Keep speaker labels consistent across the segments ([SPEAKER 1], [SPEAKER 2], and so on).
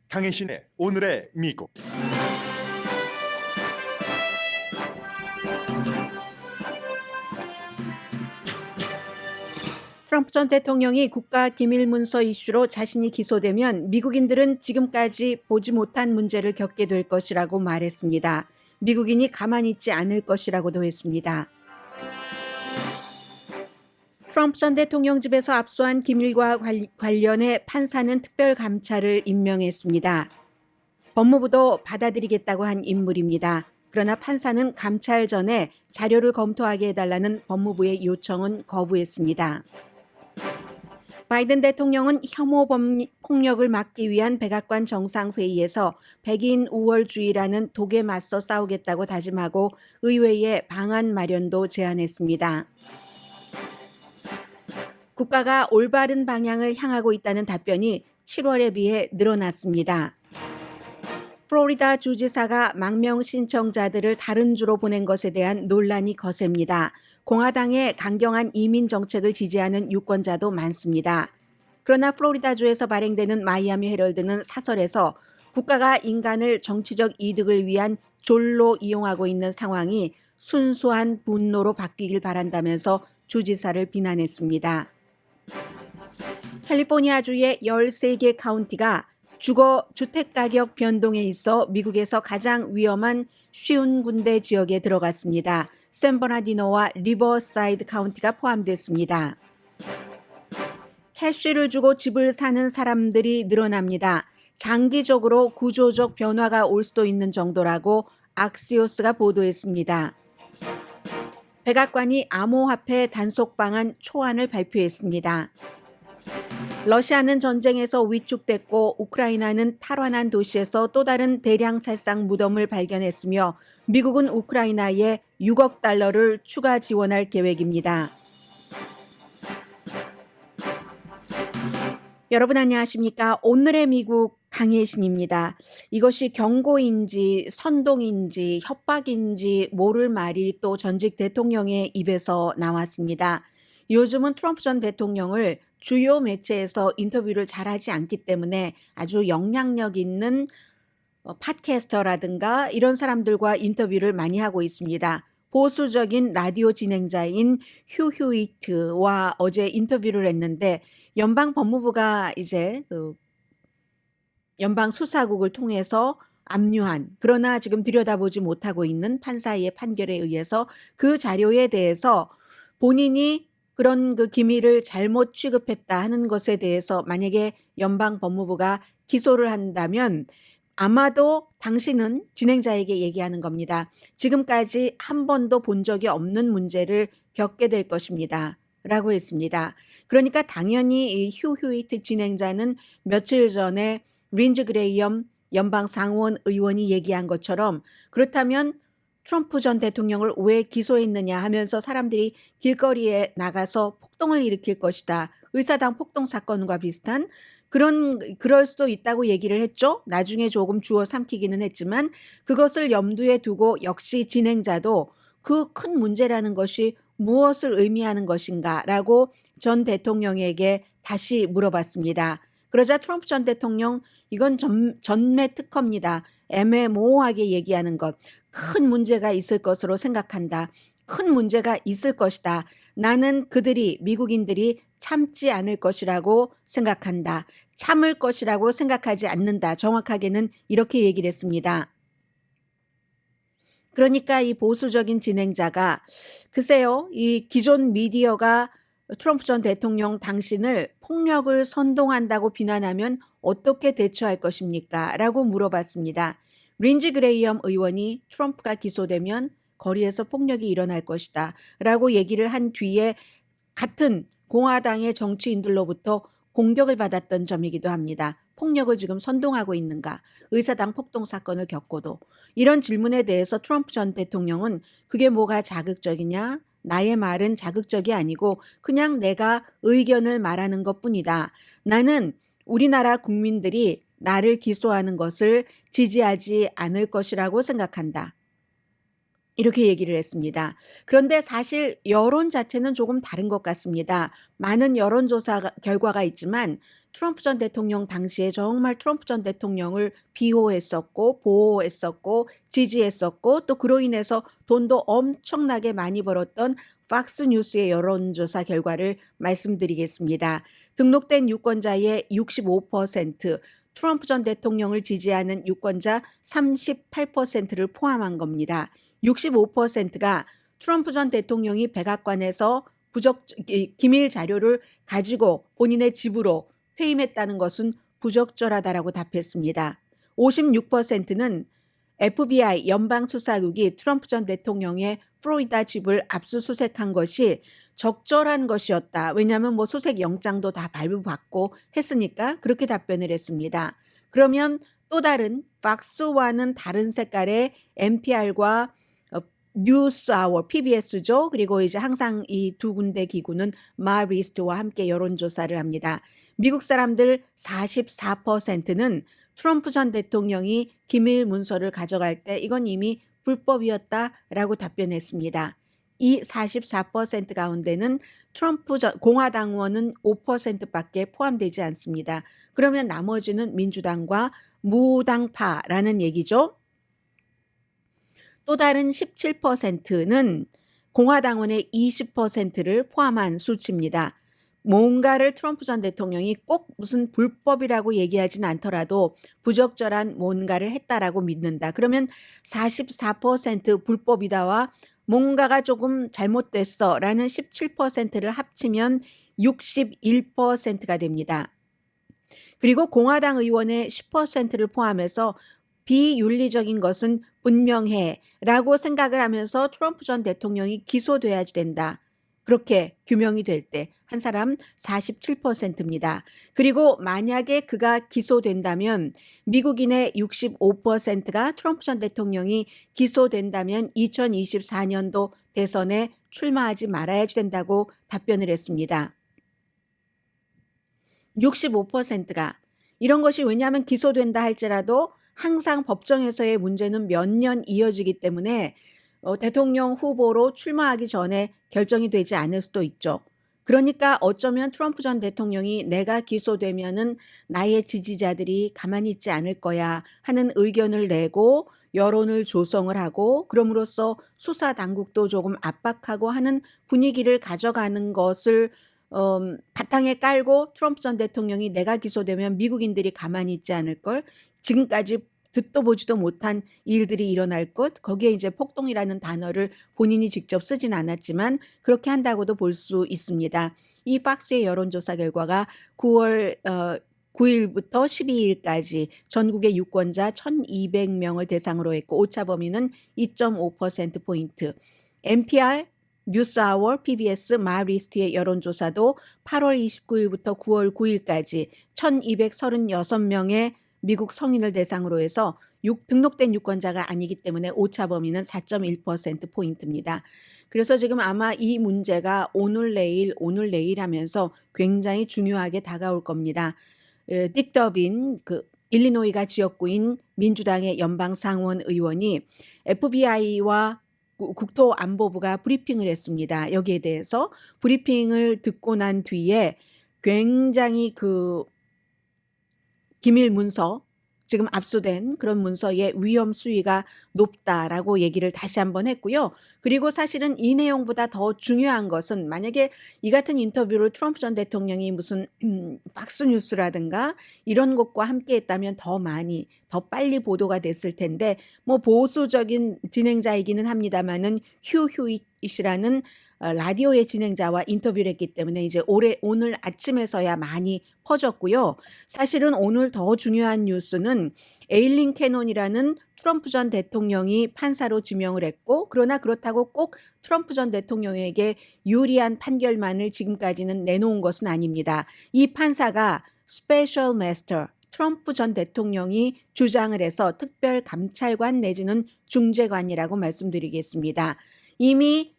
[SPEAKER 1] 강혜신의 오늘의 미국.
[SPEAKER 2] 트럼프 전 대통령이 국가 기밀 문서 이슈로 자신이 기소되면 미국인들은 지금까지 보지 못한 문제를 겪게 될 것이라고 말했습니다. 미국인이 가만히 있지 않을 것이라고도 했습니다. 트럼프 전 대통령 집에서 압수한 기밀과 관련해 판사는 특별감찰을 임명했습니다. 법무부도 받아들이겠다고 한 인물입니다. 그러나 판사는 감찰 전에 자료를 검토하게 해달라는 법무부의 요청은 거부했습니다. 바이든 대통령은 혐오 폭력을 막기 위한 백악관 정상회의에서 백인 우월주의라는 독에 맞서 싸우겠다고 다짐하고 의회에 방안 마련도 제안했습니다. 국가가 올바른 방향을 향하고 있다는 답변이 7월에 비해 늘어났습니다. 플로리다 주지사가 망명 신청자들을 다른 주로 보낸 것에 대한 논란이 거셉니다. 공화당의 강경한 이민 정책을 지지하는 유권자도 많습니다. 그러나 플로리다주에서 발행되는 마이애미 헤럴드는 사설에서 국가가 인간을 정치적 이득을 위한 졸로 이용하고 있는 상황이 순수한 분노로 바뀌길 바란다면서 주지사를 비난했습니다. 캘리포니아주의 13개 카운티가 주택가격 변동에 있어 미국에서 가장 위험한 쉬운 군데 지역에 들어갔습니다. 샌버나디노와 리버사이드 카운티가 포함됐습니다. 캐시를 주고 집을 사는 사람들이 늘어납니다. 장기적으로 구조적 변화가 올 수도 있는 정도라고 악시오스가 보도했습니다. 백악관이 암호화폐 단속 방안 초안을 발표했습니다. 러시아는 전쟁에서 위축됐고 우크라이나는 탈환한 도시에서 또 다른 대량 살상 무덤을 발견했으며 미국은 우크라이나에 6억 달러를 추가 지원할 계획입니다. 여러분 안녕하십니까? 오늘의 미국 강혜신입니다. 이것이 경고인지 선동인지 협박인지 모를 말이 또 전직 대통령의 입에서 나왔습니다. 요즘은 트럼프 전 대통령을 주요 매체에서 인터뷰를 잘하지 않기 때문에 아주 영향력 있는 팟캐스터라든가 이런 사람들과 인터뷰를 많이 하고 있습니다. 보수적인 라디오 진행자인 휴 휴이트와 어제 인터뷰를 했는데 연방 법무부가 이제 연방 수사국을 통해서 압류한 그러나 지금 들여다보지 못하고 있는 판사의 판결에 의해서 그 자료에 대해서 본인이 그런 그 기밀을 잘못 취급했다 하는 것에 대해서 만약에 연방 법무부가 기소를 한다면 아마도 당신은 진행자에게 얘기하는 겁니다. 지금까지 한 번도 본 적이 없는 문제를 겪게 될 것입니다. 라고 했습니다. 그러니까 당연히 이 휴 휴이트 진행자는 며칠 전에 린즈 그레이엄 연방 상원 의원이 얘기한 것처럼 그렇다면 트럼프 전 대통령을 왜 기소했느냐 하면서 사람들이 길거리에 나가서 폭동을 일으킬 것이다. 의사당 폭동 사건과 비슷한 그럴 수도 있다고 얘기를 했죠. 나중에 조금 주워 삼키기는 했지만 그것을 염두에 두고 역시 진행자도 그 큰 문제라는 것이 무엇을 의미하는 것인가라고 전 대통령에게 다시 물어봤습니다. 그러자 트럼프 전 대통령 이건 전매 특허입니다. 애매모호하게 얘기하는 것. 큰 문제가 있을 것으로 생각한다. 큰 문제가 있을 것이다. 나는 미국인들이 참지 않을 것이라고 생각한다. 참을 것이라고 생각하지 않는다. 정확하게는 이렇게 얘기를 했습니다. 그러니까 이 보수적인 진행자가 글쎄요, 이 기존 미디어가 트럼프 전 대통령 당신을 폭력을 선동한다고 비난하면 어떻게 대처할 것입니까? 라고 물어봤습니다. 린지 그레이엄 의원이 트럼프가 기소되면 거리에서 폭력이 일어날 것이다 라고 얘기를 한 뒤에 같은 공화당의 정치인들로부터 공격을 받았던 점이기도 합니다. 폭력을 지금 선동하고 있는가? 의사당 폭동 사건을 겪고도. 이런 질문에 대해서 트럼프 전 대통령은 그게 뭐가 자극적이냐? 나의 말은 자극적이 아니고 그냥 내가 의견을 말하는 것뿐이다. 나는 우리나라 국민들이 나를 기소하는 것을 지지하지 않을 것이라고 생각한다. 이렇게 얘기를 했습니다. 그런데 사실 여론 자체는 조금 다른 것 같습니다. 많은 여론조사 결과가 있지만 트럼프 전 대통령 당시에 정말 트럼프 전 대통령을 비호했었고 보호했었고 지지했었고 또 그로 인해서 돈도 엄청나게 많이 벌었던 팍스뉴스의 여론조사 결과를 말씀드리겠습니다. 등록된 유권자의 65%, 트럼프 전 대통령을 지지하는 유권자 38%를 포함한 겁니다. 65%가 트럼프 전 대통령이 백악관에서 기밀 자료를 가지고 본인의 집으로 퇴임했다는 것은 부적절하다라고 답했습니다. 56%는 FBI 연방수사국이 트럼프 전 대통령의 플로리다 집을 압수수색한 것이 적절한 것이었다. 왜냐하면 뭐 수색 영장도 다 발부받고 했으니까 그렇게 답변을 했습니다. 그러면 또 다른 박스와는 다른 색깔의 NPR과 뉴스아워 PBS죠. 그리고 이제 항상 이 두 군데 기구는 마리스트와 함께 여론조사를 합니다. 미국 사람들 44%는 트럼프 전 대통령이 기밀 문서를 가져갈 때 이건 이미 불법이었다라고 답변했습니다. 이 44% 가운데는 공화당원은 5%밖에 포함되지 않습니다. 그러면 나머지는 민주당과 무당파라는 얘기죠. 또 다른 17%는 공화당원의 20%를 포함한 수치입니다. 뭔가를 트럼프 전 대통령이 꼭 무슨 불법이라고 얘기하진 않더라도 부적절한 뭔가를 했다라고 믿는다. 그러면 44% 불법이다와 뭔가가 조금 잘못됐어라는 17%를 합치면 61%가 됩니다. 그리고 공화당 의원의 10%를 포함해서 비윤리적인 것은 분명해라고 생각을 하면서 트럼프 전 대통령이 기소돼야지 된다. 그렇게 규명이 될 때 한 사람 47%입니다. 그리고 만약에 그가 기소된다면 미국인의 65%가 트럼프 전 대통령이 기소된다면 2024년도 대선에 출마하지 말아야지 된다고 답변을 했습니다. 65%가 이런 것이 왜냐하면 기소된다 할지라도 항상 법정에서의 문제는 몇 년 이어지기 때문에 대통령 후보로 출마하기 전에 결정이 되지 않을 수도 있죠. 그러니까 어쩌면 트럼프 전 대통령이 내가 기소되면은 나의 지지자들이 가만히 있지 않을 거야 하는 의견을 내고 여론을 조성을 하고 그럼으로써 수사 당국도 조금 압박하고 하는 분위기를 가져가는 것을 바탕에 깔고 트럼프 전 대통령이 내가 기소되면 미국인들이 가만히 있지 않을 걸 지금까지 듣도 보지도 못한 일들이 일어날 것 거기에 이제 폭동이라는 단어를 본인이 직접 쓰진 않았지만 그렇게 한다고도 볼 수 있습니다. 이 박스의 여론조사 결과가 9월 9일부터 12일까지 전국의 유권자 1,200명을 대상으로 했고 오차 범위는 2.5%포인트. NPR 뉴스아워 PBS 마리스트의 여론조사도 8월 29일부터 9월 9일까지 1,236명의 미국 성인을 대상으로 해서 등록된 유권자가 아니기 때문에 오차 범위는 4.1%포인트입니다. 그래서 지금 아마 이 문제가 오늘 내일 하면서 굉장히 중요하게 다가올 겁니다. 딕 더빈 일리노이가 지역구인 민주당의 연방 상원 의원이 FBI와 국토안보부가 브리핑을 했습니다. 여기에 대해서 브리핑을 듣고 난 뒤에 굉장히 기밀 문서 지금 압수된 그런 문서의 위험 수위가 높다라고 얘기를 다시 한번 했고요. 그리고 사실은 이 내용보다 더 중요한 것은 만약에 이 같은 인터뷰를 트럼프 전 대통령이 무슨 팍스뉴스라든가 이런 것과 함께 했다면 더 빨리 보도가 됐을 텐데 뭐 보수적인 진행자이기는 합니다만은 휴 휴잇이라는 라디오의 진행자와 인터뷰를 했기 때문에 이제 오늘 아침에서야 많이 퍼졌고요. 사실은 오늘 더 중요한 뉴스는 에일린 캐논이라는 트럼프 전 대통령이 판사로 지명을 했고 그러나 그렇다고 꼭 트럼프 전 대통령에게 유리한 판결만을 지금까지는 내놓은 것은 아닙니다. 이 판사가 스페셜 마스터 트럼프 전 대통령이 주장을 해서 특별 감찰관 내지는 중재관이라고 말씀드리겠습니다. 이미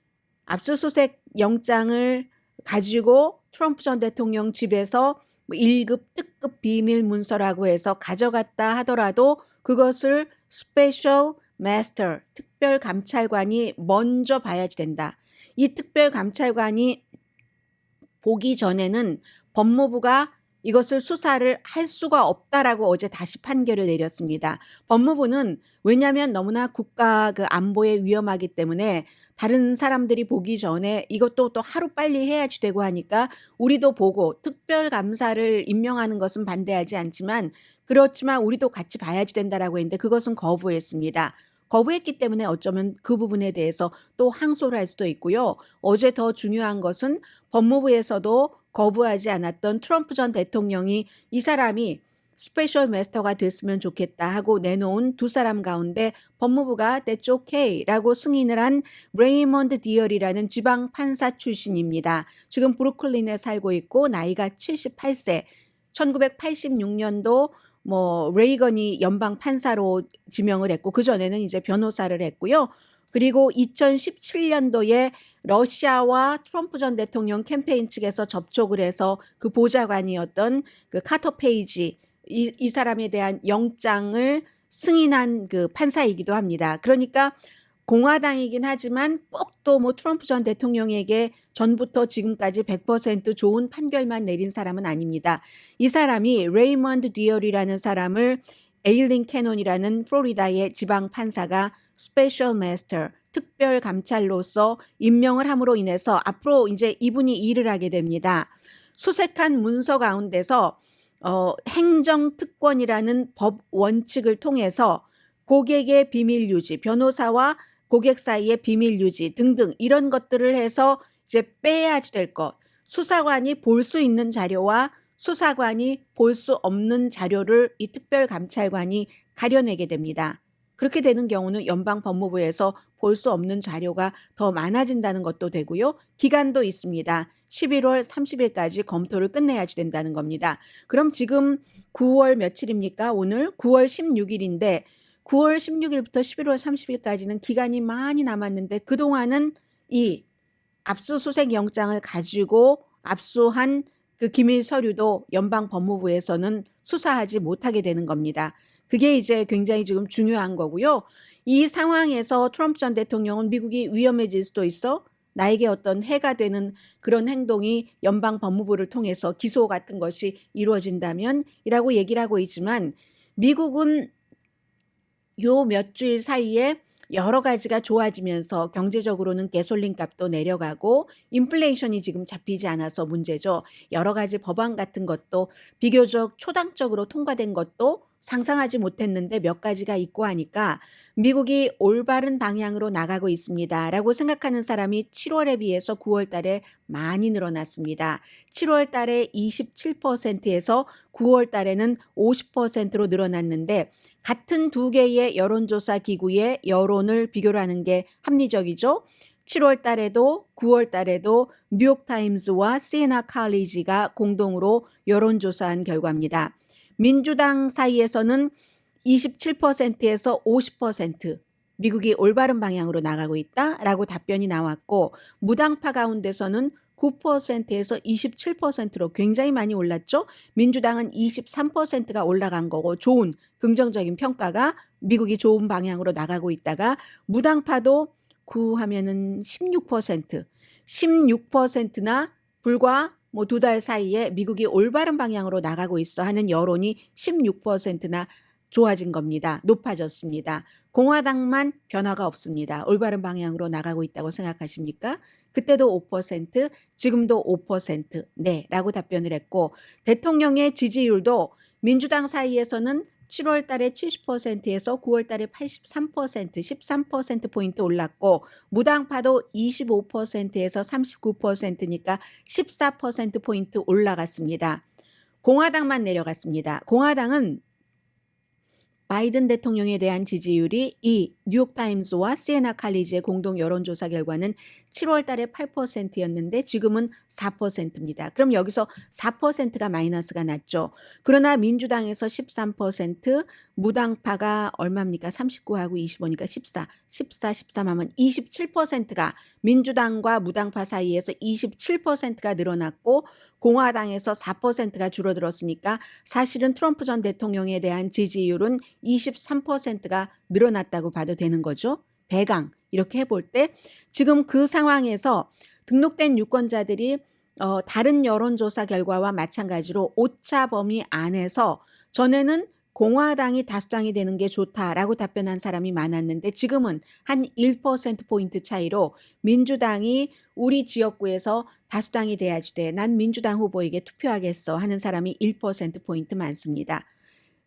[SPEAKER 2] 압수수색 영장을 가지고 트럼프 전 대통령 집에서 1급 특급 비밀 문서라고 해서 가져갔다 하더라도 그것을 스페셜 마스터 특별 감찰관이 먼저 봐야지 된다. 이 특별 감찰관이 보기 전에는 법무부가 이것을 수사를 할 수가 없다라고 어제 다시 판결을 내렸습니다. 법무부는 왜냐하면 너무나 국가 그 안보에 위험하기 때문에 다른 사람들이 보기 전에 이것도 또 하루빨리 해야지 되고 하니까 우리도 보고 특별감사를 임명하는 것은 반대하지 않지만 그렇지만 우리도 같이 봐야지 된다라고 했는데 그것은 거부했습니다. 거부했기 때문에 어쩌면 그 부분에 대해서 또 항소를 할 수도 있고요. 어제 더 중요한 것은 법무부에서도 거부하지 않았던 트럼프 전 대통령이 이 사람이 스페셜 마스터가 됐으면 좋겠다 하고 내놓은 두 사람 가운데 법무부가 That's okay라고 승인을 한 레이먼드 디얼이라는 지방 판사 출신입니다. 지금 브루클린에 살고 있고 나이가 78세. 1986년도 레이건이 연방 판사로 지명을 했고 그전에는 이제 변호사를 했고요. 그리고 2017년도에 러시아와 트럼프 전 대통령 캠페인 측에서 접촉을 해서 그 보좌관이었던 그 카터 페이지 이 사람에 대한 영장을 승인한 그 판사이기도 합니다. 그러니까 공화당이긴 하지만 꼭 또 트럼프 전 대통령에게 전부터 지금까지 100% 좋은 판결만 내린 사람은 아닙니다. 이 사람이 레이먼드 디얼이라는 사람을 에일린 캐논이라는 플로리다의 지방 판사가 스페셜 마스터 특별 감찰로서 임명을 함으로 인해서 앞으로 이제 이분이 일을 하게 됩니다. 수색한 문서 가운데서 행정특권이라는 법 원칙을 통해서 고객의 비밀 유지, 변호사와 고객 사이의 비밀 유지 등등 이런 것들을 해서 이제 빼야지 될 것, 수사관이 볼 수 있는 자료와 수사관이 볼 수 없는 자료를 이 특별감찰관이 가려내게 됩니다. 그렇게 되는 경우는 연방법무부에서 볼 수 없는 자료가 더 많아진다는 것도 되고요. 기간도 있습니다. 11월 30일까지 검토를 끝내야지 된다는 겁니다. 그럼 지금 9월 며칠입니까? 오늘 9월 16일인데 9월 16일부터 11월 30일까지는 기간이 많이 남았는데 그동안은 이 압수수색 영장을 가지고 압수한 그 기밀 서류도 연방법무부에서는 수사하지 못하게 되는 겁니다. 그게 이제 굉장히 지금 중요한 거고요. 이 상황에서 트럼프 전 대통령은 미국이 위험해질 수도 있어 나에게 어떤 해가 되는 그런 행동이 연방법무부를 통해서 기소 같은 것이 이루어진다면 이라고 얘기를 하고 있지만 미국은 요 몇 주일 사이에 여러 가지가 좋아지면서 경제적으로는 가솔린 값도 내려가고 인플레이션이 지금 잡히지 않아서 문제죠. 여러 가지 법안 같은 것도 비교적 초당적으로 통과된 것도 상상하지 못했는데 몇 가지가 있고 하니까 미국이 올바른 방향으로 나가고 있습니다라고 생각하는 사람이 7월에 비해서 9월 달에 많이 늘어났습니다. 7월 달에 27%에서 9월 달에는 50%로 늘어났는데 같은 두 개의 여론조사 기구의 여론을 비교를 하는 게 합리적이죠. 7월 달에도 9월 달에도 뉴욕타임스와 시에나 칼리지가 공동으로 여론조사한 결과입니다. 민주당 사이에서는 27%에서 50% 미국이 올바른 방향으로 나가고 있다라고 답변이 나왔고 무당파 가운데서는 9%에서 27%로 굉장히 많이 올랐죠. 민주당은 23%가 올라간 거고 좋은 긍정적인 평가가 미국이 좋은 방향으로 나가고 있다가 무당파도 9 하면은 16%나 불과 두 달 사이에 미국이 올바른 방향으로 나가고 있어 하는 여론이 16%나 좋아진 겁니다. 높아졌습니다. 공화당만 변화가 없습니다. 올바른 방향으로 나가고 있다고 생각하십니까? 그때도 5%, 지금도 5%, 네, 라고 답변을 했고 대통령의 지지율도 민주당 사이에서는 7월 달에 70%에서 9월 달에 83%, 13%포인트 올랐고 무당파도 25%에서 39%니까 14%포인트 올라갔습니다. 공화당만 내려갔습니다. 공화당은 바이든 대통령에 대한 지지율이 이 뉴욕타임스와 시에나 칼리지의 공동 여론조사 결과는 7월 달에 8%였는데 지금은 4%입니다. 그럼 여기서 4%가 마이너스가 났죠. 그러나 민주당에서 13%, 무당파가 얼마입니까? 39하고 25니까 14, 13하면 27%가 민주당과 무당파 사이에서 27%가 늘어났고 공화당에서 4%가 줄어들었으니까 사실은 트럼프 전 대통령에 대한 지지율은 23%가 늘어났다고 봐도 되는 거죠. 대강 이렇게 해볼 때 지금 그 상황에서 등록된 유권자들이 다른 여론조사 결과와 마찬가지로 오차 범위 안에서 전에는 공화당이 다수당이 되는 게 좋다라고 답변한 사람이 많았는데 지금은 한 1%포인트 차이로 민주당이 우리 지역구에서 다수당이 돼야지 돼. 난 민주당 후보에게 투표하겠어 하는 사람이 1%포인트 많습니다.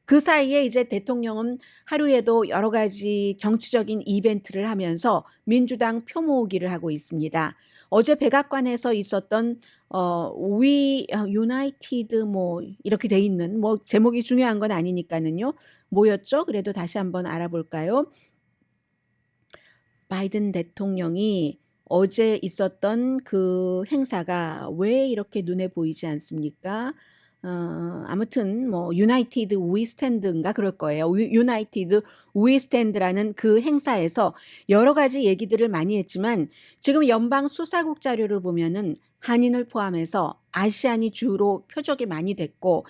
[SPEAKER 2] 그 사이에 이제 대통령은 하루에도 여러 가지 정치적인 이벤트를 하면서 민주당 표 모으기를 하고 있습니다. 어제 백악관에서 있었던 유나이티드 뭐 이렇게 돼 있는 뭐 제목이 중요한 건 아니니까는요. 뭐였죠? 그래도 다시 한번 알아볼까요? 바이든 대통령이 어제 있었던 그 행사가 왜 이렇게 눈에 보이지 않습니까? 아무튼 뭐 유나이티드 위 스탠드인가 그럴 거예요. 유나이티드 위 스탠드라는 그 행사에서 여러 가지 얘기들을 많이 했지만 지금 연방 수사국 자료를 보면은 한인을 포함해서 아시안이 주로 표적이 많이 됐고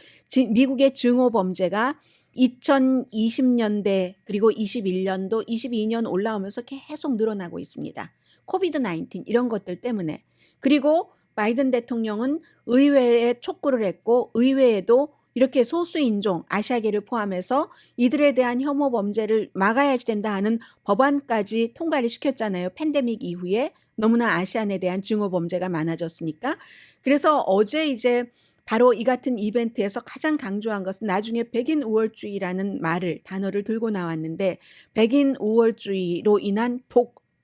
[SPEAKER 2] 미국의 증오 범죄가 2020년대 그리고 21년도, 22년 올라오면서 계속 늘어나고 있습니다. 코비드 19 이런 것들 때문에. 그리고 바이든 대통령은 의회에 촉구를 했고 의회에도 이렇게 소수인종, 아시아계를 포함해서 이들에 대한 혐오 범죄를 막아야 된다 하는 법안까지 통과를 시켰잖아요. 팬데믹 이후에 너무나 아시안에 대한 증오 범죄가 많아졌으니까. 그래서 어제 이제 바로 이 같은 이벤트에서 가장 강조한 것은 나중에 백인 우월주의라는 단어를 들고 나왔는데 백인 우월주의로 인한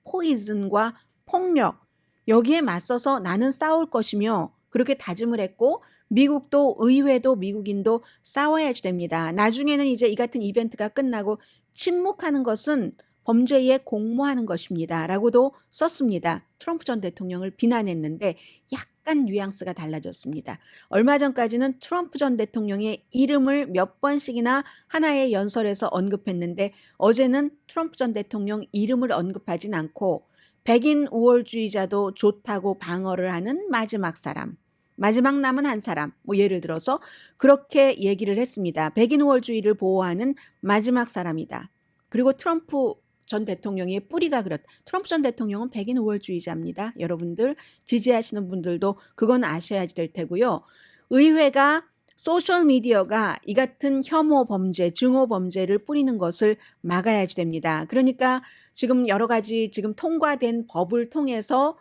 [SPEAKER 2] 포이즌과 폭력 여기에 맞서서 나는 싸울 것이며 그렇게 다짐을 했고 미국도 의회도 미국인도 싸워야지 됩니다. 나중에는 이제 이 같은 이벤트가 끝나고 침묵하는 것은 범죄에 공모하는 것입니다. 라고도 썼습니다. 트럼프 전 대통령을 비난했는데 약간 뉘앙스가 달라졌습니다. 얼마 전까지는 트럼프 전 대통령의 이름을 몇 번씩이나 하나의 연설에서 언급했는데 어제는 트럼프 전 대통령 이름을 언급하진 않고 백인 우월주의자도 좋다고 방어를 하는 마지막 사람, 마지막 남은 한 사람, 뭐 예를 들어서 그렇게 얘기를 했습니다. 백인 우월주의를 보호하는 마지막 사람이다. 그리고 트럼프 전 대통령의 뿌리가 트럼프 전 대통령은 백인 우월주의자입니다. 여러분들 지지하시는 분들도 그건 아셔야 될 테고요. 의회가 소셜미디어가 이 같은 혐오 범죄, 증오 범죄를 뿌리는 것을 막아야지 됩니다. 그러니까 지금 여러 가지 지금 통과된 법을 통해서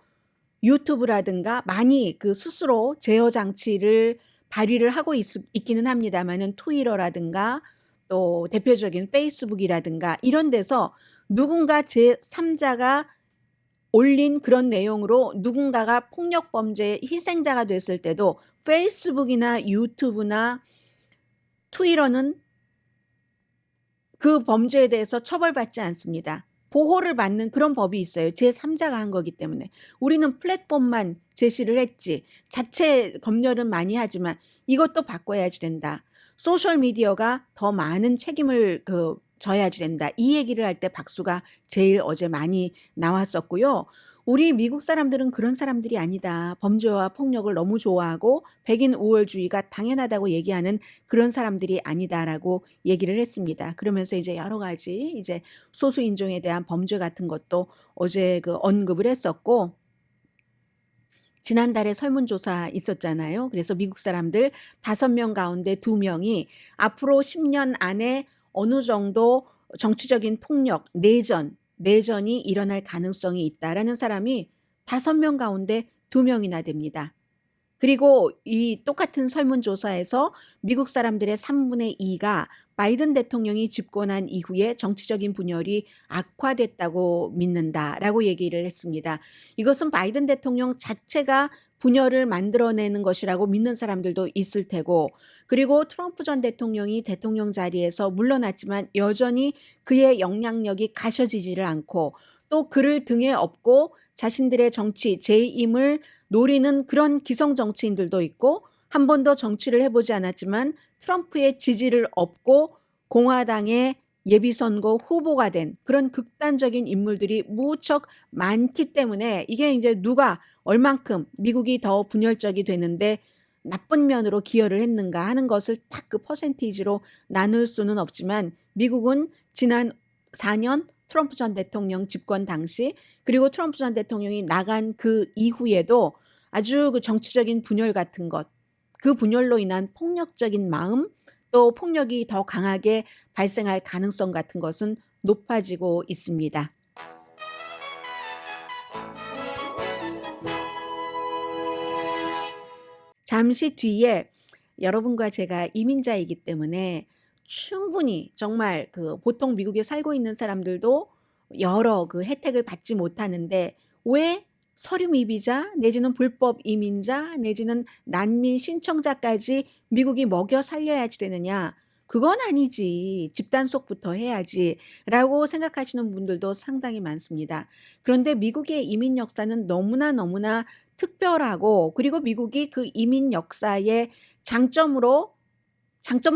[SPEAKER 2] 유튜브라든가 많이 그 스스로 제어 장치를 발휘를 하고 있기는 합니다만은 트위터라든가 또 대표적인 페이스북이라든가 이런 데서 누군가 제3자가 올린 그런 내용으로 누군가가 폭력 범죄의 희생자가 됐을 때도 페이스북이나 유튜브나 트위터는 그 범죄에 대해서 처벌받지 않습니다. 보호를 받는 그런 법이 있어요. 제3자가 한 거기 때문에. 우리는 플랫폼만 제시를 했지. 자체 검열은 많이 하지만 이것도 바꿔야지 된다. 소셜미디어가 더 많은 책임을 져야지 된다. 이 얘기를 할 때 박수가 제일 어제 많이 나왔었고요. 우리 미국 사람들은 그런 사람들이 아니다. 범죄와 폭력을 너무 좋아하고 백인 우월주의가 당연하다고 얘기하는 그런 사람들이 아니다라고 얘기를 했습니다. 그러면서 이제 여러 가지 이제 소수 인종에 대한 범죄 같은 것도 어제 언급을 했었고 지난달에 설문조사 있었잖아요. 그래서 미국 사람들 5명 가운데 2명이 앞으로 10년 안에 어느 정도 정치적인 폭력, 내전이 일어날 가능성이 있다라는 사람이 5명 가운데 2명이나 됩니다. 그리고 이 똑같은 설문조사에서 미국 사람들의 3분의 2가 바이든 대통령이 집권한 이후에 정치적인 분열이 악화됐다고 믿는다라고 얘기를 했습니다. 이것은 바이든 대통령 자체가 분열을 만들어내는 것이라고 믿는 사람들도 있을 테고 그리고 트럼프 전 대통령이 대통령 자리에서 물러났지만 여전히 그의 영향력이 가셔지지를 않고 또 그를 등에 업고 자신들의 정치 재임을 노리는 그런 기성 정치인들도 있고 한 번도 정치를 해보지 않았지만 트럼프의 지지를 얻고 공화당의 예비선거 후보가 된 그런 극단적인 인물들이 무척 많기 때문에 이게 이제 누가 얼만큼 미국이 더 분열적이 되는데 나쁜 면으로 기여를 했는가 하는 것을 딱 그 퍼센티지로 나눌 수는 없지만 미국은 지난 4년 트럼프 전 대통령 집권 당시 그리고 트럼프 전 대통령이 나간 그 이후에도 아주 그 정치적인 분열 같은 것, 그 분열로 인한 폭력적인 마음, 또 폭력이 더 강하게 발생할 가능성 같은 것은 높아지고 있습니다. 잠시 뒤에 여러분과 제가 이민자이기 때문에 충분히 정말 그 보통 미국에 살고 있는 사람들도 여러 그 혜택을 받지 못하는데 왜 서류 미비자 내지는 불법 이민자 내지는 난민 신청자까지 미국이 먹여 살려야지 되느냐? 그건 아니지. 집단 속부터 해야지라고 생각하시는 분들도 상당히 많습니다. 그런데 미국의 이민 역사는 너무나 특별하고 그리고 미국이 그 이민 역사의 장점을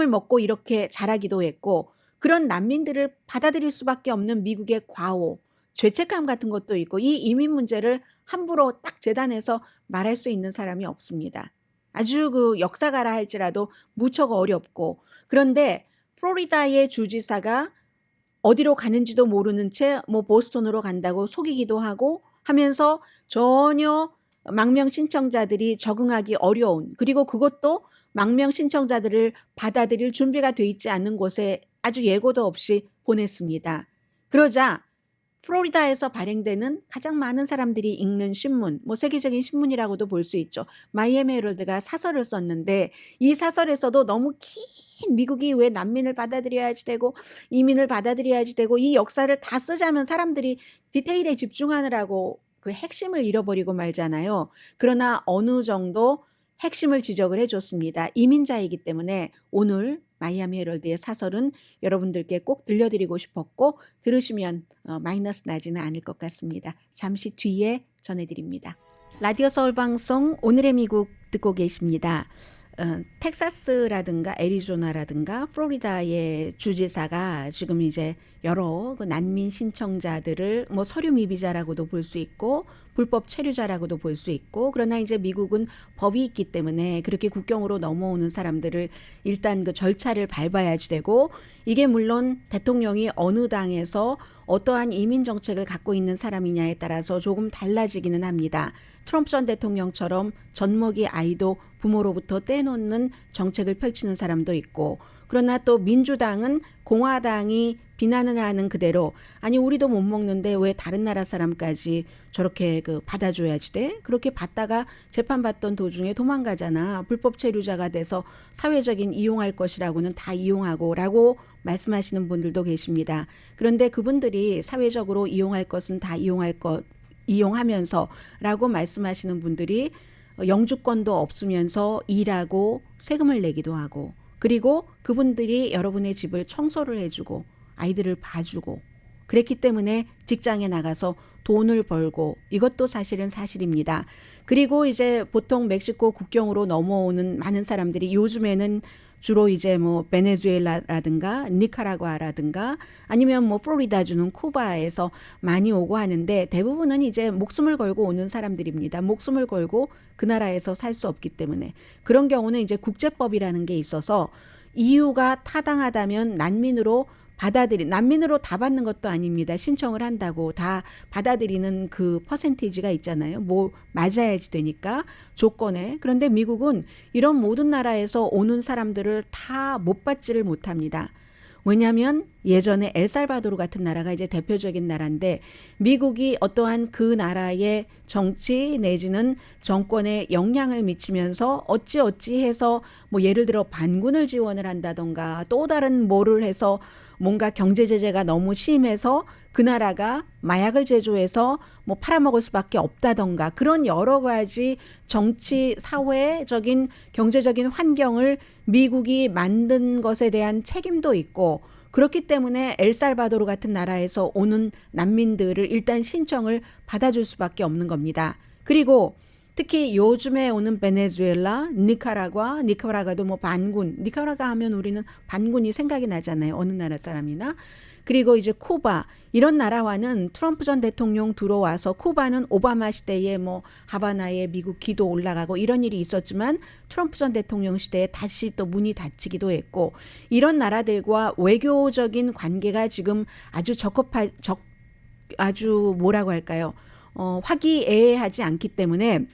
[SPEAKER 2] 먹고 이렇게 자라기도 했고 그런 난민들을 받아들일 수밖에 없는 미국의 과오, 죄책감 같은 것도 있고 이 이민 문제를 함부로 딱 재단해서 말할 수 있는 사람이 없습니다. 아주 그 역사가라 할지라도 무척 어렵고 그런데 플로리다의 주지사가 어디로 가는지도 모르는 채 뭐 보스턴으로 간다고 속이기도 하고 하면서 전혀 망명 신청자들이 적응하기 어려운 그리고 그것도 망명 신청자들을 받아들일 준비가 돼 있지 않는 곳에 아주 예고도 없이 보냈습니다. 그러자 플로리다에서 발행되는 가장 많은 사람들이 읽는 신문, 뭐 세계적인 신문이라고도 볼 수 있죠. 마이애미 헤럴드가 사설을 썼는데 이 사설에서도 너무 긴 미국이 왜 난민을 받아들여야지 되고 이민을 받아들여야지 되고 이 역사를 다 쓰자면 사람들이 디테일에 집중하느라고 그 핵심을 잃어버리고 말잖아요. 그러나 어느 정도 핵심을 지적을 해줬습니다. 이민자이기 때문에 오늘 마이애미 헤럴드의 사설은 여러분들께 꼭 들려드리고 싶었고 들으시면 마이너스 나지는 않을 것 같습니다. 잠시 뒤에 전해드립니다. 라디오 서울 방송 오늘의 미국 듣고 계십니다. 텍사스라든가 애리조나라든가 플로리다의 주지사가 지금 이제 여러 그 난민 신청자들을 뭐 서류 미비자라고도 볼 수 있고 불법 체류자라고도 볼 수 있고 그러나 이제 미국은 법이 있기 때문에 그렇게 국경으로 넘어오는 사람들을 일단 그 절차를 밟아야지 되고 이게 물론 대통령이 어느 당에서 어떠한 이민 정책을 갖고 있는 사람이냐에 따라서 조금 달라지기는 합니다. 트럼프 전 대통령처럼 젖먹이 아이도 부모로부터 떼놓는 정책을 펼치는 사람도 있고 그러나 또 민주당은 공화당이 비난을 하는 그대로 아니 우리도 못 먹는데 왜 다른 나라 사람까지 저렇게 그 받아줘야지 돼? 그렇게 받다가 재판받던 도중에 도망가잖아. 불법 체류자가 돼서 사회적인 이용할 것이라고는 다 이용하고 라고 말씀하시는 분들도 계십니다. 그런데 그분들이 사회적으로 이용할 것은 다 이용하면서 라고 말씀하시는 분들이 영주권도 없으면서 일하고 세금을 내기도 하고 그리고 그분들이 여러분의 집을 청소를 해주고 아이들을 봐주고 그랬기 때문에 직장에 나가서 돈을 벌고 이것도 사실은 사실입니다. 그리고 이제 보통 멕시코 국경으로 넘어오는 많은 사람들이 요즘에는 주로 이제 뭐 베네수엘라라든가 니카라과라든가 아니면 뭐 플로리다주는 쿠바에서 많이 오고 하는데 대부분은 이제 목숨을 걸고 오는 사람들입니다. 목숨을 걸고 그 나라에서 살 수 없기 때문에 그런 경우는 이제 국제법이라는 게 있어서 이유가 타당하다면 난민으로 다 받는 것도 아닙니다. 신청을 한다고 다 받아들이는 그 퍼센테이지가 있잖아요. 뭐 맞아야지 되니까 조건에. 그런데 미국은 이런 모든 나라에서 오는 사람들을 다 못 받지를 못합니다. 왜냐하면 예전에 엘살바도르 같은 나라가 이제 대표적인 나라인데 미국이 어떠한 그 나라의 정치 내지는 정권에 영향을 미치면서 어찌 해서 뭐 예를 들어 반군을 지원을 한다던가 또 다른 뭐를 해서 뭔가 경제 제재가 너무 심해서 그 나라가 마약을 제조해서 뭐 팔아먹을 수밖에 없다던가 그런 여러 가지 정치, 사회적인, 경제적인 환경을 미국이 만든 것에 대한 책임도 있고 그렇기 때문에 엘살바도르 같은 나라에서 오는 난민들을 일단 신청을 받아줄 수밖에 없는 겁니다. 그리고 특히 요즘에 오는 베네수엘라, 니카라과도 뭐 반군, 니카라과 하면 우리는 반군이 생각이 나잖아요. 어느 나라 사람이나. 그리고 이제 쿠바 이런 나라와는 트럼프 전 대통령 들어와서 쿠바는 오바마 시대에 뭐 하바나에 미국 기도 올라가고 이런 일이 있었지만 트럼프 전 대통령 시대에 다시 또 문이 닫히기도 했고 이런 나라들과 외교적인 관계가 지금 아주 뭐라고 할까요? 화기애애하지 않기 때문에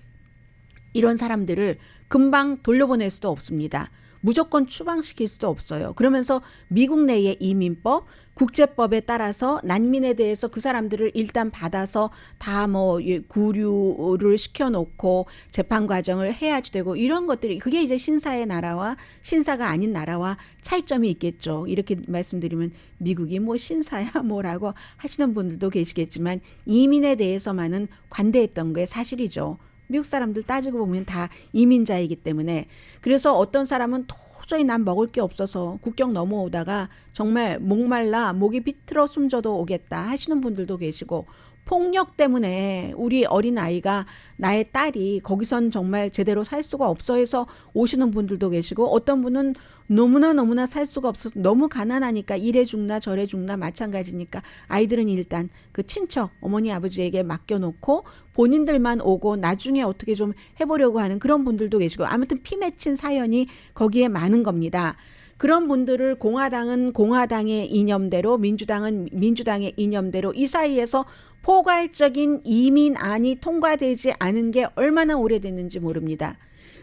[SPEAKER 2] 이런 사람들을 금방 돌려보낼 수도 없습니다. 무조건 추방시킬 수도 없어요. 그러면서 미국 내의 이민법, 국제법에 따라서 난민에 대해서 그 사람들을 일단 받아서 다 뭐 구류를 시켜놓고 재판 과정을 해야지 되고 이런 것들이 그게 이제 신사의 나라와 신사가 아닌 나라와 차이점이 있겠죠. 이렇게 말씀드리면 미국이 뭐 신사야 뭐라고 하시는 분들도 계시겠지만 이민에 대해서만은 관대했던 게 사실이죠. 미국 사람들 따지고 보면 다 이민자이기 때문에 그래서 어떤 사람은 도저히 난 먹을 게 없어서 국경 넘어오다가 정말 목말라 목이 비틀어 숨져도 오겠다 하시는 분들도 계시고 폭력 때문에 우리 어린아이가 나의 딸이 거기선 정말 제대로 살 수가 없어 해서 오시는 분들도 계시고 어떤 분은 너무나 살 수가 없어서 너무 가난하니까 이래 죽나 저래 죽나 마찬가지니까 아이들은 일단 그 친척 어머니 아버지에게 맡겨놓고 본인들만 오고 나중에 어떻게 좀 해보려고 하는 그런 분들도 계시고 아무튼 피 맺힌 사연이 거기에 많은 겁니다. 그런 분들을 공화당은 공화당의 이념대로 민주당은 민주당의 이념대로 이 사이에서 포괄적인 이민안이 통과되지 않은 게 얼마나 오래됐는지 모릅니다.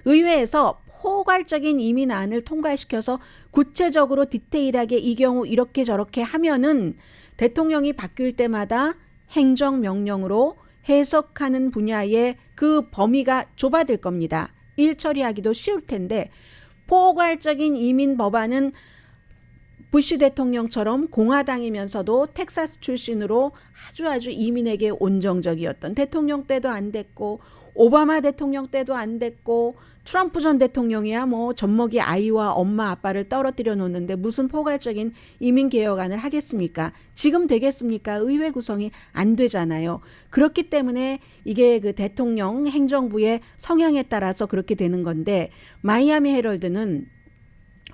[SPEAKER 2] 의회에서 포괄적인 이민안을 통과시켜서 구체적으로 디테일하게 이 경우 이렇게 저렇게 하면은 대통령이 바뀔 때마다 행정명령으로 해석하는 분야의 그 범위가 좁아질 겁니다. 일 처리하기도 쉬울 텐데 포괄적인 이민 법안은 부시 대통령처럼 공화당이면서도 텍사스 출신으로 아주 이민에게 온정적이었던 대통령 때도 안 됐고 오바마 대통령 때도 안 됐고 트럼프 전 대통령이야 뭐 젖먹이 아이와 엄마 아빠를 떨어뜨려 놓는데 무슨 포괄적인 이민 개혁안을 하겠습니까? 지금 되겠습니까? 의회 구성이 안 되잖아요. 그렇기 때문에 이게 그 대통령 행정부의 성향에 따라서 그렇게 되는 건데 마이애미 헤럴드는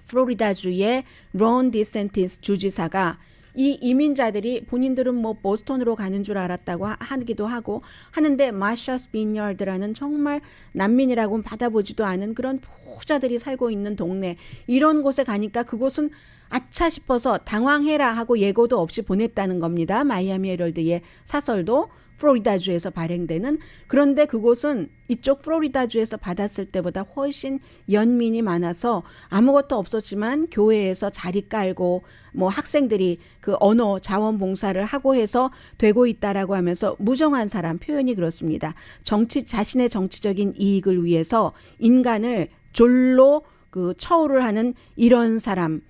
[SPEAKER 2] 플로리다주의 론 디센티스 주지사가 이 이민자들이 본인들은 뭐 보스턴으로 가는 줄 알았다고 하기도 하고 하는데 마샤스 빈야드라는 정말 난민이라고는 받아보지도 않은 그런 부자들이 살고 있는 동네 이런 곳에 가니까 그곳은 아차 싶어서 당황해라 하고 예고도 없이 보냈다는 겁니다. 마이애미 헤럴드의 사설도 플로리다주에서 발행되는 그런데 그곳은 이쪽 플로리다주에서 받았을 때보다 훨씬 연민이 많아서 아무것도 없었지만 교회에서 자리 깔고 뭐 학생들이 그 언어 자원봉사를 하고 해서 되고 있다라고 하면서 무정한 사람 표현이 그렇습니다. 자신의 정치적인 이익을 위해서 인간을 졸로 그 처우를 하는 이런 사람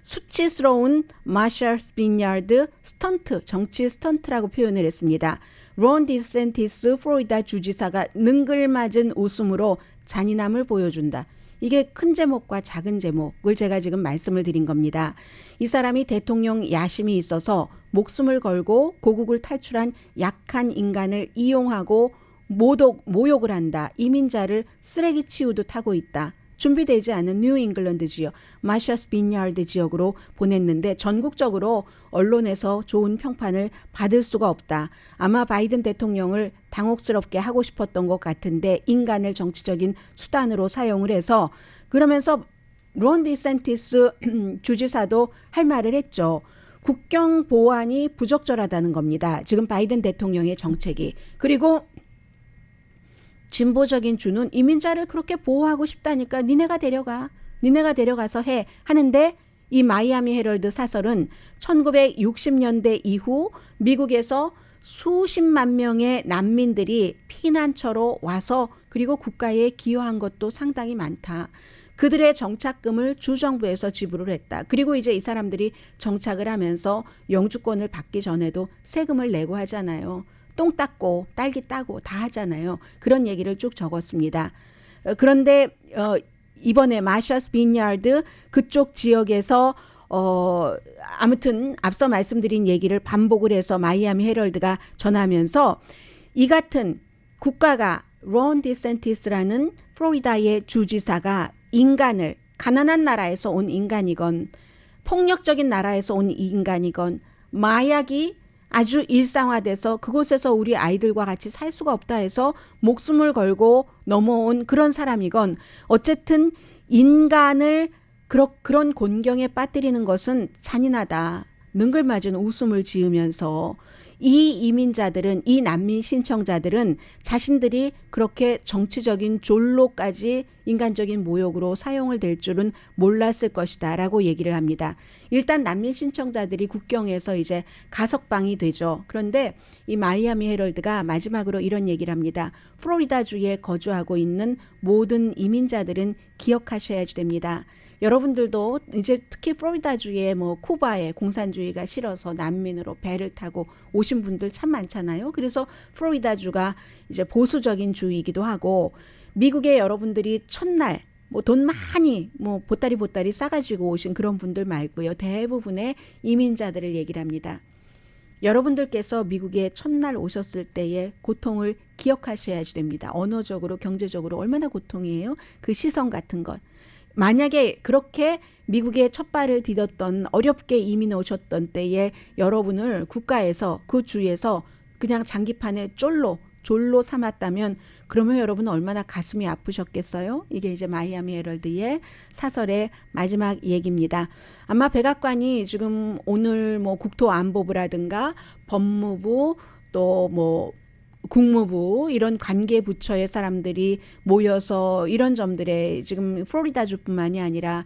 [SPEAKER 2] 수치스러운 마샬스 빈야드 스턴트 정치 스턴트라고 표현을 했습니다. 론 디센티스 플로리다 주지사가 능글맞은 웃음으로 잔인함을 보여준다. 이게 큰 제목과 작은 제목을 제가 지금 말씀을 드린 겁니다. 이 사람이 대통령 야심이 있어서 목숨을 걸고 고국을 탈출한 약한 인간을 이용하고 모욕을 한다. 이민자를 쓰레기 치우듯 하고 있다. 준비되지 않은 뉴 잉글랜드 지역, 마샤스 빈야드 지역으로 보냈는데 전국적으로 언론에서 좋은 평판을 받을 수가 없다. 아마 바이든 대통령을 당혹스럽게 하고 싶었던 것 같은데 인간을 정치적인 수단으로 사용을 해서 그러면서 론 디센티스 주지사도 할 말을 했죠. 국경 보안이 부적절하다는 겁니다. 지금 바이든 대통령의 정책이. 그리고 진보적인 주는 이민자를 그렇게 보호하고 싶다니까 니네가 데려가서 해 하는데 이 마이애미 헤럴드 사설은 1960년대 이후 미국에서 수십만 명의 난민들이 피난처로 와서 그리고 국가에 기여한 것도 상당히 많다. 그들의 정착금을 주정부에서 지불을 했다. 그리고 이제 이 사람들이 정착을 하면서 영주권을 받기 전에도 세금을 내고 하잖아요. 똥 닦고 딸기 따고 다 하잖아요. 그런 얘기를 쭉 적었습니다. 그런데 이번에 마샤스 빈야드 그쪽 지역에서 아무튼 앞서 말씀드린 얘기를 반복을 해서 마이애미 헤럴드가 전하면서 이 같은 국가가 론 디센티스라는 플로리다의 주지사가 인간을 가난한 나라에서 온 인간이건 폭력적인 나라에서 온 인간이건 마약이 아주 일상화돼서 그곳에서 우리 아이들과 같이 살 수가 없다 해서 목숨을 걸고 넘어온 그런 사람이건 어쨌든 인간을 그런 곤경에 빠뜨리는 것은 잔인하다. 능글맞은 웃음을 지으면서 이 이민자들은, 이 난민 신청자들은 자신들이 그렇게 정치적인 졸로까지 인간적인 모욕으로 사용을 될 줄은 몰랐을 것이다 라고 얘기를 합니다. 일단 난민 신청자들이 국경에서 이제 가석방이 되죠. 그런데 이 마이애미 헤럴드가 마지막으로 이런 얘기를 합니다. 플로리다주에 거주하고 있는 모든 이민자들은 기억하셔야지 됩니다. 여러분들도 이제 특히 플로리다주에 뭐 쿠바에 공산주의가 싫어서 난민으로 배를 타고 오신 분들 참 많잖아요. 그래서 플로리다주가 이제 보수적인 주이기도 하고, 미국에 여러분들이 첫날 뭐 돈 많이 뭐 보따리 싸가지고 오신 그런 분들 말고요. 대부분의 이민자들을 얘기를 합니다. 여러분들께서 미국에 첫날 오셨을 때의 고통을 기억하셔야지 됩니다. 언어적으로, 경제적으로 얼마나 고통이에요. 그 시선 같은 것. 만약에 그렇게 미국에 첫 발을 디뎠던, 어렵게 이민 오셨던 때에 여러분을 국가에서, 그 주에서 그냥 장기판에 졸로 삼았다면 그러면 여러분은 얼마나 가슴이 아프셨겠어요? 이게 이제 마이애미 헤럴드의 사설의 마지막 얘기입니다. 아마 백악관이 지금 오늘 뭐 국토안보부라든가 법무부 또 뭐 국무부 이런 관계 부처의 사람들이 모여서 이런 점들에 지금 플로리다주뿐만이 아니라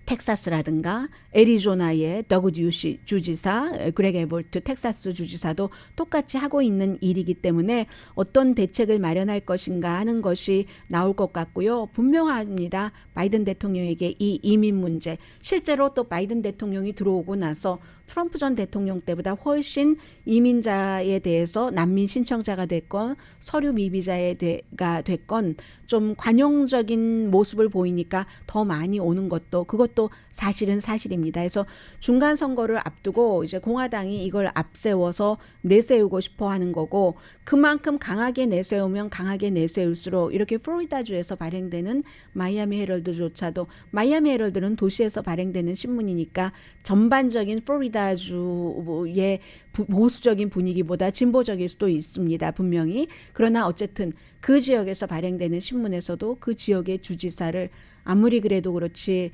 [SPEAKER 2] 텍사스라든가 애리조나의 더그 듀시 주지사, 그렉 에볼트 텍사스 주지사도 똑같이 하고 있는 일이기 때문에 어떤 대책을 마련할 것인가 하는 것이 나올 것 같고요. 분명합니다. 바이든 대통령에게 이 이민 문제, 실제로 또 바이든 대통령이 들어오고 나서 트럼프 전 대통령 때보다 훨씬 이민자에 대해서 난민 신청자가 됐건 서류 미비자가 됐건 좀 관용적인 모습을 보이니까 더 많이 오는 것도, 그것도 사실은 사실입니다. 그래서 중간 선거를 앞두고 이제 공화당이 이걸 앞세워서 내세우고 싶어 하는 거고, 그만큼 강하게 내세우면 강하게 내세울수록 이렇게 플로리다주에서 발행되는 마이애미 헤럴드조차도, 마이애미 헤럴드는 도시에서 발행되는 신문이니까 전반적인 플로리다주의 보수적인 분위기보다 진보적일 수도 있습니다. 분명히. 그러나 어쨌든 그 지역에서 발행되는 신문에서도 그 지역의 주지사를 아무리 그래도 그렇지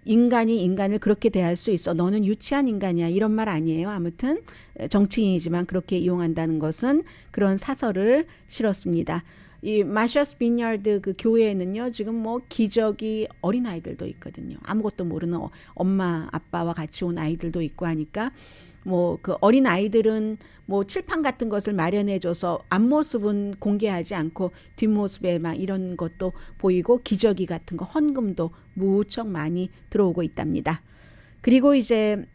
[SPEAKER 2] 인간이 인간을 그렇게 대할 수 있어, 너는 유치한 인간이야, 이런 말 아니에요. 아무튼 정치인이지만 그렇게 이용한다는 것은 그런 사설을 실었습니다. 이 마샤스 비니아드 그 교회에는요 지금 뭐 기저귀 어린 아이들도 있거든요. 아무것도 모르는 엄마 아빠와 같이 온 아이들도 있고 하니까 뭐 그 어린 아이들은 뭐 칠판 같은 것을 마련해줘서 앞모습은 공개하지 않고 뒷모습에 막 이런 것도 보이고, 기저귀 같은 거, 헌금도 무척 많이 들어오고 있답니다. 그리고 이제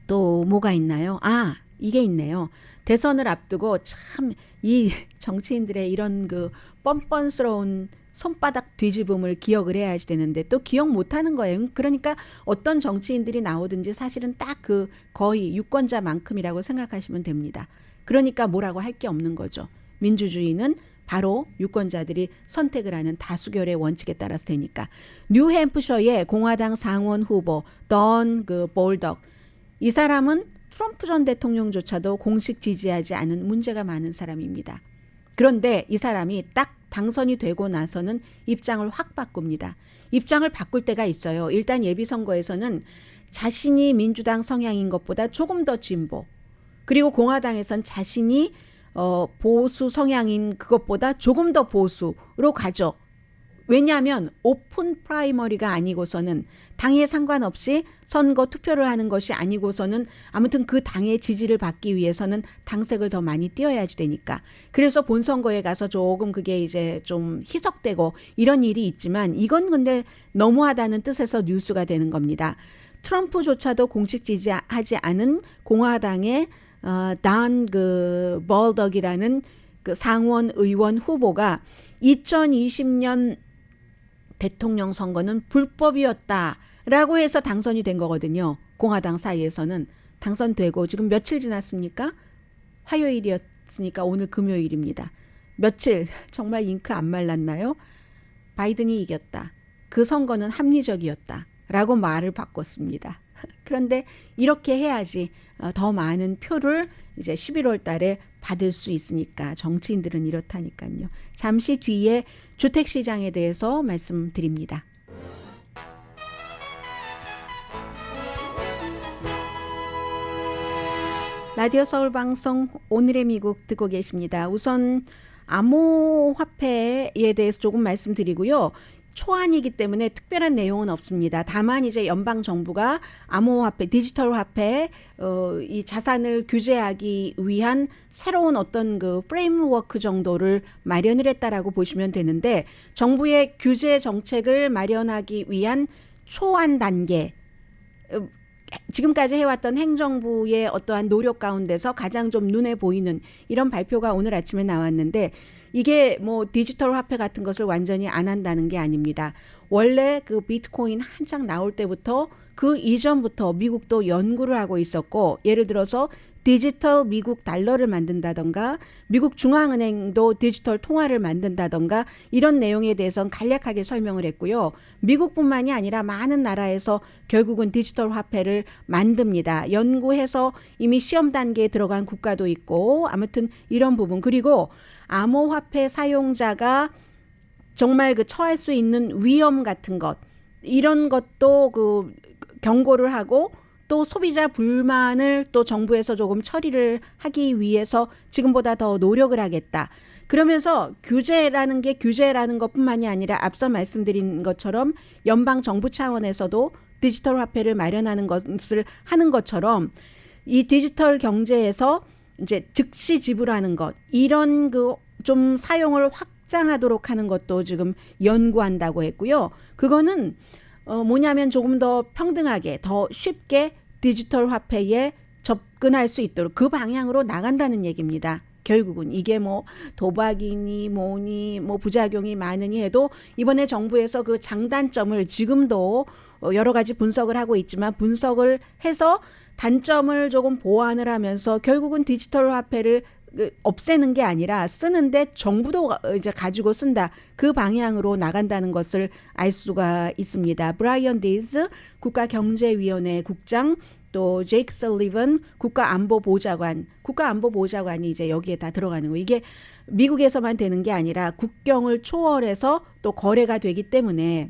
[SPEAKER 2] 또 뭐가 있나요? 아, 이게 있네요. 대선을 앞두고 참 이 정치인들의 이런 그 뻔뻔스러운 손바닥 뒤집음을 기억을 해야지 되는데 또 기억 못하는 거예요. 그러니까 어떤 정치인들이 나오든지 사실은 딱 그 거의 유권자만큼이라고 생각하시면 됩니다. 그러니까 뭐라고 할 게 없는 거죠. 민주주의는 바로 유권자들이 선택을 하는 다수결의 원칙에 따라서 되니까. 뉴햄프셔의 공화당 상원 후보 던 그 볼덕, 이 사람은 트럼프 전 대통령조차도 공식 지지하지 않은 문제가 많은 사람입니다. 그런데 이 사람이 딱 당선이 되고 나서는 입장을 확 바꿉니다. 입장을 바꿀 때가 있어요. 일단 예비선거에서는 자신이 민주당 성향인 것보다 조금 더 진보, 그리고 공화당에선 자신이 보수 성향인 그것보다 조금 더 보수로 가죠. 왜냐하면 오픈 프라이머리가 아니고서는, 당에 상관없이 선거 투표를 하는 것이 아니고서는 아무튼 그 당의 지지를 받기 위해서는 당색을 더 많이 띄어야지 되니까. 그래서 본선거에 가서 조금 그게 이제 좀 희석되고 이런 일이 있지만, 이건 근데 너무하다는 뜻에서 뉴스가 되는 겁니다. 트럼프조차도 공식 지지하지 않은 공화당의 단 그 볼덕이라는 그 상원 의원 후보가 2020년 대통령 선거는 불법이었다라고 해서 당선이 된 거거든요. 공화당 사이에서는 당선되고 지금 며칠 지났습니까? 화요일이었으니까 오늘 금요일입니다. 며칠, 정말 잉크 안 말랐나요? 바이든이 이겼다. 그 선거는 합리적이었다. 라고 말을 바꿨습니다. 그런데 이렇게 해야지 더 많은 표를 이제 11월 달에 받을 수 있으니까. 정치인들은 이렇다니까요. 잠시 뒤에 주택시장에 대해서 말씀드립니다. 라디오 서울 방송 오늘의 미국 듣고 계십니다. 우선 암호화폐에 대해서 조금 말씀드리고요. 초안이기 때문에 특별한 내용은 없습니다. 다만 이제 연방 정부가 암호화폐, 디지털 화폐, 이 자산을 규제하기 위한 새로운 어떤 그 프레임워크 정도를 마련을 했다라고 보시면 되는데, 정부의 규제 정책을 마련하기 위한 초안 단계, 지금까지 해왔던 행정부의 어떠한 노력 가운데서 가장 좀 눈에 보이는 이런 발표가 오늘 아침에 나왔는데, 이게 뭐 디지털 화폐 같은 것을 완전히 안 한다는 게 아닙니다. 원래 그 비트코인 한창 나올 때부터 그 이전부터 미국도 연구를 하고 있었고, 예를 들어서 디지털 미국 달러를 만든다던가 미국 중앙은행도 디지털 통화를 만든다던가 이런 내용에 대해서는 간략하게 설명을 했고요. 미국뿐만이 아니라 많은 나라에서 결국은 디지털 화폐를 만듭니다. 연구해서 이미 시험 단계에 들어간 국가도 있고, 아무튼 이런 부분. 그리고 암호화폐 사용자가 정말 그 처할 수 있는 위험 같은 것, 이런 것도 그 경고를 하고, 또 소비자 불만을 또 정부에서 조금 처리를 하기 위해서 지금보다 더 노력을 하겠다. 그러면서 규제라는 게 규제라는 것뿐만이 아니라 앞서 말씀드린 것처럼 연방 정부 차원에서도 디지털 화폐를 마련하는 것을 하는 것처럼 이 디지털 경제에서 이제 즉시 지불하는 것, 이런 그 좀 사용을 확장하도록 하는 것도 지금 연구한다고 했고요. 그거는 뭐냐면 조금 더 평등하게, 더 쉽게 디지털 화폐에 접근할 수 있도록 그 방향으로 나간다는 얘기입니다. 결국은 이게 뭐 도박이니 뭐니 뭐 부작용이 많으니 해도 이번에 정부에서 그 장단점을 지금도 여러 가지 분석을 하고 있지만, 분석을 해서 단점을 조금 보완을 하면서 결국은 디지털 화폐를 없애는 게 아니라 쓰는데 정부도 이제 가지고 쓴다, 그 방향으로 나간다는 것을 알 수가 있습니다. 브라이언 디즈 국가경제위원회 국장, 또 제이크 설리번 국가안보보좌관이 이제 여기에 다 들어가는 거. 이게 미국에서만 되는 게 아니라 국경을 초월해서 또 거래가 되기 때문에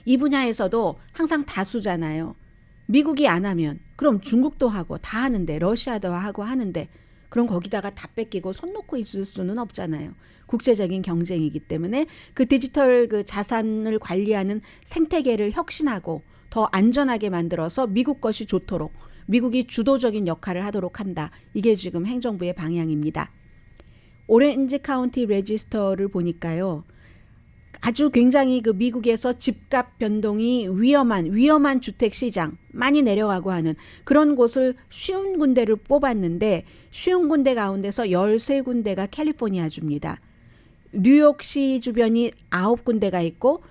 [SPEAKER 2] 이 분야에서도 항상 다수잖아요. 미국이 안 하면 그럼 중국도 하고 다 하는데, 러시아도 하고 하는데, 그럼 거기다가 다 뺏기고 손 놓고 있을 수는 없잖아요. 국제적인 경쟁이기 때문에 그 디지털 그 자산을 관리하는 생태계를 혁신하고 더 안전하게 만들어서 미국 것이 좋도록 미국이 주도적인 역할을 하도록 한다. 이게 지금 행정부의 방향입니다. 오렌지 카운티 레지스터를 보니까요, 아주 굉장히 그 미국에서 집값 변동이 위험한 주택 시장 많이 내려가고 하는 그런 곳을 쉬운 군데를 뽑았는데, 쉬운 군데 가운데서 13군데가 캘리포니아주입니다. 뉴욕시 주변이 9군데가 있고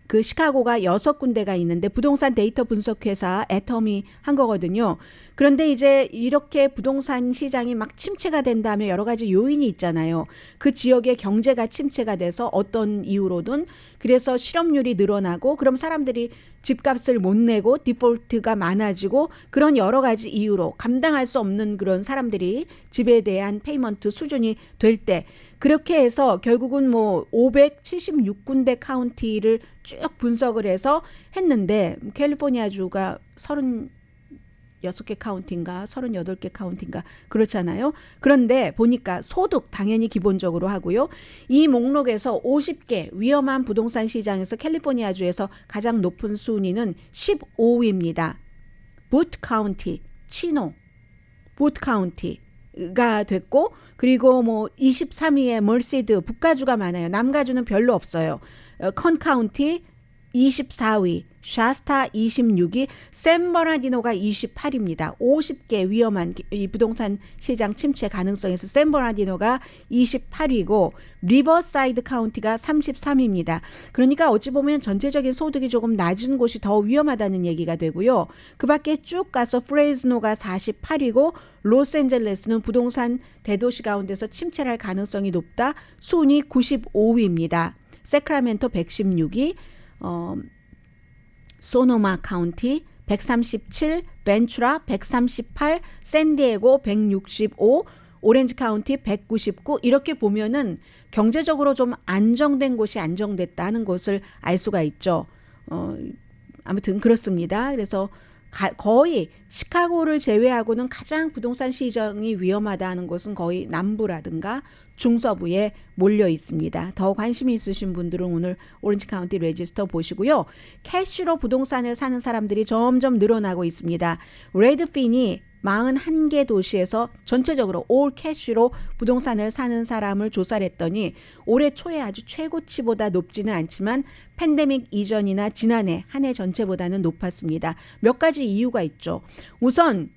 [SPEAKER 2] 그 시카고가 6군데가 있는데, 부동산 데이터 분석 회사 애텀이 한 거거든요. 그런데 이제 이렇게 부동산 시장이 막 침체가 된다면 여러 가지 요인이 있잖아요. 그 지역의 경제가 침체가 돼서 어떤 이유로든, 그래서 실업률이 늘어나고, 그럼 사람들이 집값을 못 내고 디폴트가 많아지고, 그런 여러 가지 이유로 감당할 수 없는 그런 사람들이 집에 대한 페이먼트 수준이 될 때, 그렇게 해서 결국은 뭐 576군데 카운티를 쭉 분석을 해서 했는데, 캘리포니아주가 36개 카운티인가 38개 카운티인가 그렇잖아요. 그런데 보니까 소득 당연히 기본적으로 하고요. 이 목록에서 50개 위험한 부동산 시장에서 캘리포니아주에서 가장 높은 순위는 15위입니다. 부트 카운티, 치노, 부트 카운티가 됐고, 그리고 뭐 23위에 멀시드, 북가주가 많아요. 남가주는 별로 없어요. 컨 카운티 24위, 샤스타 26위, 샌버나디노가 28위입니다. 50개 위험한 이 부동산 시장 침체 가능성에서 샌버나디노가 28위고, 리버사이드 카운티가 33위입니다. 그러니까 어찌 보면 전체적인 소득이 조금 낮은 곳이 더 위험하다는 얘기가 되고요. 그 밖에 쭉 가서 프레즈노가 48위고, 로스앤젤레스는 부동산 대도시 가운데서 침체를 할 가능성이 높다. 순위 95위입니다. 세크라멘토 116위, 소노마 카운티 137, 벤츄라 138, 샌디에고 165, 오렌지 카운티 199, 이렇게 보면은 경제적으로 좀 안정된 곳이 안정됐다는 것을 알 수가 있죠. 아무튼 그렇습니다. 그래서 거의 시카고를 제외하고는 가장 부동산 시장이 위험하다는 곳은 거의 남부라든가 중서부에 몰려 있습니다. 더 관심이 있으신 분들은 오늘 오렌지 카운티 레지스터 보시고요. 캐시로 부동산을 사는 사람들이 점점 늘어나고 있습니다. 레드핀이 41개 도시에서 전체적으로 올 캐시로 부동산을 사는 사람을 조사를 했더니 올해 초에 아주 최고치보다 높지는 않지만 팬데믹 이전이나 지난해 한 해 전체보다는 높았습니다. 몇 가지 이유가 있죠. 우선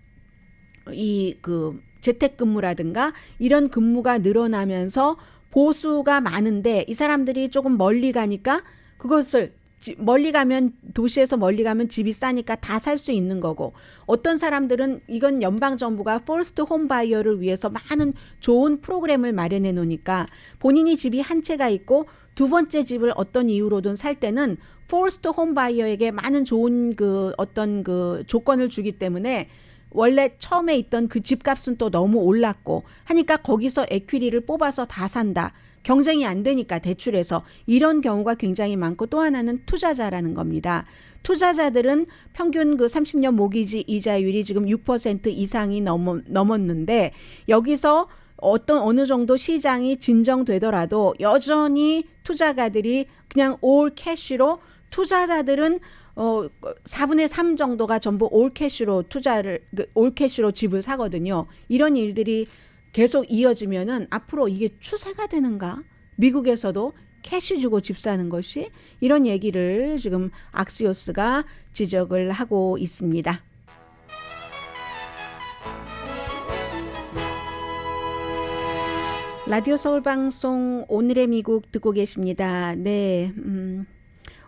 [SPEAKER 2] 재택근무라든가 이런 근무가 늘어나면서 보수가 많은데 이 사람들이 조금 멀리 가니까 그것을 멀리 가면 도시에서 멀리 가면 집이 싸니까 다 살 수 있는 거고 어떤 사람들은 이건 연방정부가 퍼스트 홈 바이어를 위해서 많은 좋은 프로그램을 마련해 놓으니까 본인이 집이 한 채가 있고 두 번째 집을 어떤 이유로든 살 때는 퍼스트 홈 바이어에게 많은 좋은 어떤 조건을 주기 때문에 원래 처음에 있던 그 집값은 또 너무 올랐고 하니까 거기서 에퀴리를 뽑아서 다 산다. 경쟁이 안 되니까 대출해서 이런 경우가 굉장히 많고 또 하나는 투자자라는 겁니다. 투자자들은 평균 30년 모기지 이자율이 지금 6% 이상이 넘었는데 여기서 어느 정도 시장이 진정되더라도 여전히 투자가들이 그냥 올 캐시로 투자자들은 4분의 3 정도가 전부 올 캐시로 올 캐시로 집을 사거든요. 이런 일들이 계속 이어지면은 앞으로 이게 추세가 되는가? 미국에서도 캐시 주고 집 사는 것이 이런 얘기를 지금 악시오스가 지적을 하고 있습니다. 라디오 서울 방송 오늘의 미국 듣고 계십니다. 네.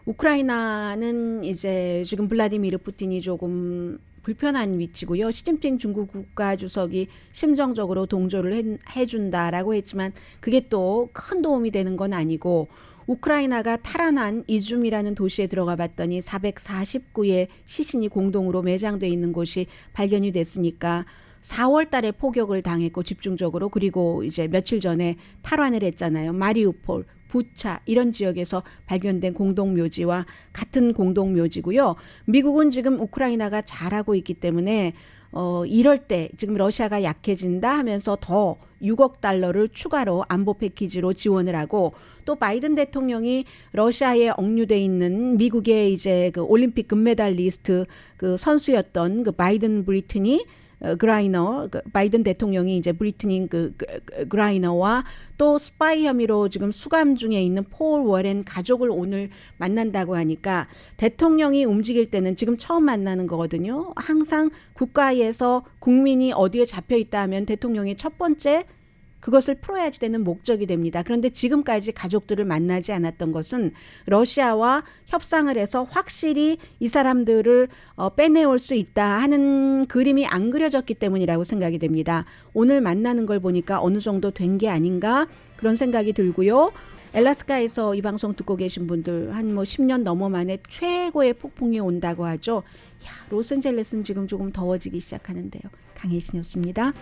[SPEAKER 2] 우크라이나는 이제 지금 블라디미르 푸틴이 조금 불편한 위치고요. 시진핑 중국 국가주석이 심정적으로 동조를 해준다라고 했지만 그게 또 큰 도움이 되는 건 아니고 우크라이나가 탈환한 이줌이라는 도시에 들어가 봤더니 449의 시신이 공동으로 매장돼 있는 곳이 발견이 됐으니까 4월 달에 포격을 당했고 집중적으로 그리고 이제 며칠 전에 탈환을 했잖아요. 마리우폴, 부차 이런 지역에서 발견된 공동묘지와 같은 공동묘지고요. 미국은 지금 우크라이나가 잘하고 있기 때문에 이럴 때 지금 러시아가 약해진다 하면서 더 6억 달러를 추가로 안보 패키지로 지원을 하고 또 바이든 대통령이 러시아에 억류돼 있는 미국의 이제 올림픽 금메달리스트 선수였던 바이든 브리트니 그라이너, 바이든 대통령이 이제 브리트니 그라이너와 또 스파이 혐의로 지금 수감 중에 있는 폴 워렌 가족을 오늘 만난다고 하니까 대통령이 움직일 때는 지금 처음 만나는 거거든요. 항상 국가에서 국민이 어디에 잡혀 있다 하면 대통령이 첫 번째 그것을 풀어야지 되는 목적이 됩니다. 그런데 지금까지 가족들을 만나지 않았던 것은 러시아와 협상을 해서 확실히 이 사람들을 빼내올 수 있다 하는 그림이 안 그려졌기 때문이라고 생각이 됩니다. 오늘 만나는 걸 보니까 어느 정도 된 게 아닌가 그런 생각이 들고요. 엘라스카에서 이 방송 듣고 계신 분들 한 10년 넘어 만에 최고의 폭풍이 온다고 하죠. 로스앤젤레스는 지금 조금 더워지기 시작하는데요. 강혜신이었습니다.